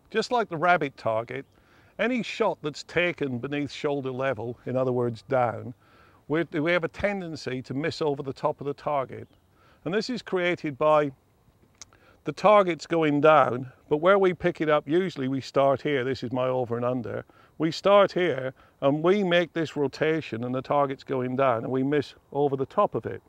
just like the rabbit target, any shot that's taken beneath shoulder level, in other words down, we have a tendency to miss over the top of the target. And this is created by the target's going down, but where we pick it up, usually we start here. This is my over and under. We start here and we make this rotation and the target's going down and we miss over the top of it.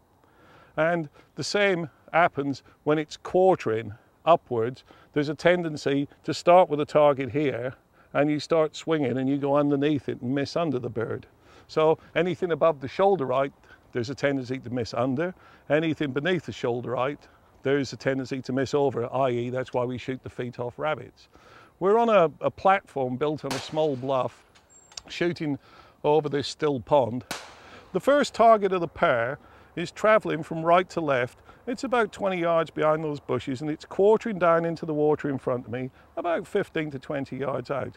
And the same happens when it's quartering upwards. There's a tendency to start with a target here and you start swinging and you go underneath it and miss under the bird. So anything above the shoulder height, there's a tendency to miss under. Anything beneath the shoulder height, there's a tendency to miss over, i.e. that's why we shoot the feet off rabbits. We're on a platform built on a small bluff, shooting over this still pond. The first target of the pair is travelling from right to left. It's about 20 yards behind those bushes and it's quartering down into the water in front of me, about 15 to 20 yards out.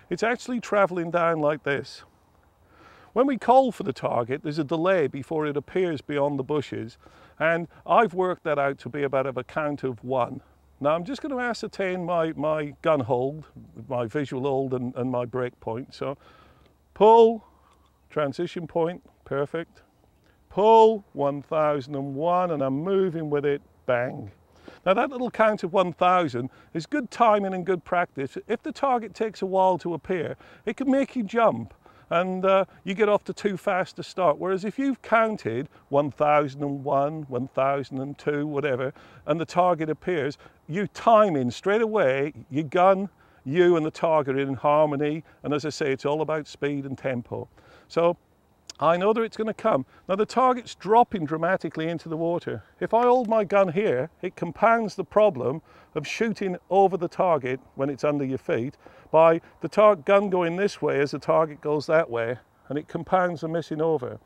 It's actually travelling down like this. When we call for the target, there's a delay before it appears beyond the bushes, and I've worked that out to be about a count of 1. Now I'm just going to ascertain my gun hold, my visual hold and my break point. So pull, transition point, perfect. Pull, 1001, and I'm moving with it, bang. Now that little count of 1000 is good timing and good practice. If the target takes a while to appear, it can make you jump and you get off to too fast to start. Whereas if you've counted 1001, 1002, whatever, and the target appears, you time in straight away, your gun, you and the target are in harmony. And as I say, it's all about speed and tempo. So I know that it's going to come. Now the target's dropping dramatically into the water. If I hold my gun here, it compounds the problem of shooting over the target when it's under your feet by the gun going this way as the target goes that way, and it compounds the missing over.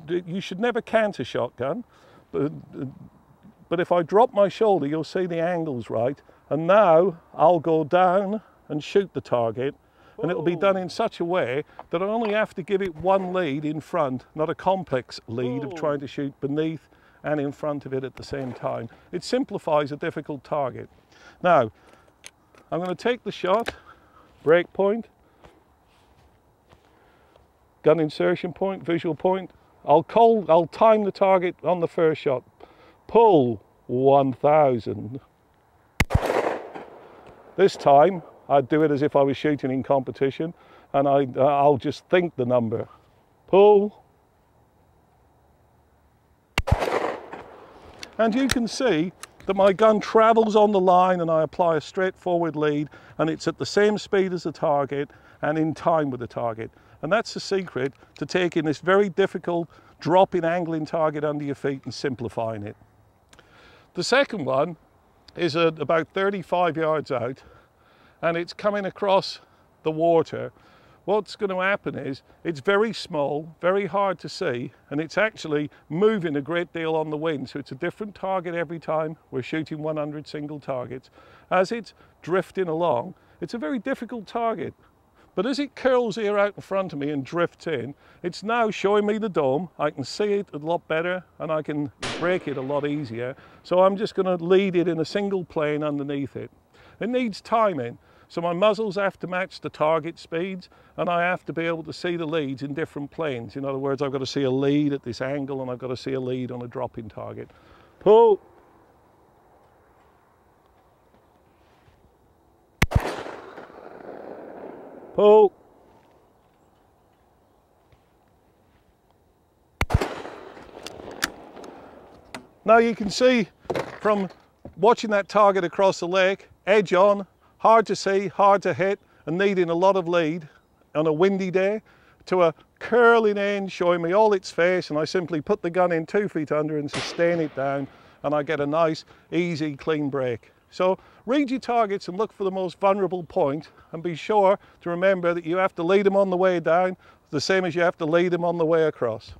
You should never cant a shotgun, but if I drop my shoulder, you'll see the angle's right, and now I'll go down and shoot the target. And it'll be done in such a way that I only have to give it one lead in front, not a complex lead of trying to shoot beneath and in front of it at the same time. It simplifies a difficult target. Now, I'm going to take the shot, break point, gun insertion point, visual point. I'll time the target on the first shot. Pull, 1000. This time, I'd do it as if I was shooting in competition, and I'll just think the number. Pull. And you can see that my gun travels on the line and I apply a straightforward lead, and it's at the same speed as the target and in time with the target. And that's the secret to taking this very difficult dropping angling target under your feet and simplifying it. The second one is about 35 yards out, and it's coming across the water. What's going to happen is it's very small, very hard to see, and it's actually moving a great deal on the wind. So it's a different target every time. We're shooting 100 single targets. As it's drifting along, it's a very difficult target. But as it curls here out in front of me and drifts in, it's now showing me the dome. I can see it a lot better and I can break it a lot easier. So I'm just going to lead it in a single plane underneath it. It needs timing. So my muzzles have to match the target speeds, and I have to be able to see the leads in different planes. In other words, I've got to see a lead at this angle and I've got to see a lead on a dropping target. Pull. Pull. Now you can see from watching that target across the lake, edge on, hard to see, hard to hit, and needing a lot of lead on a windy day, to a curling in, showing me all its face, and I simply put the gun in 2 feet under and sustain it down, and I get a nice, easy, clean break. So read your targets and look for the most vulnerable point, and be sure to remember that you have to lead them on the way down, the same as you have to lead them on the way across.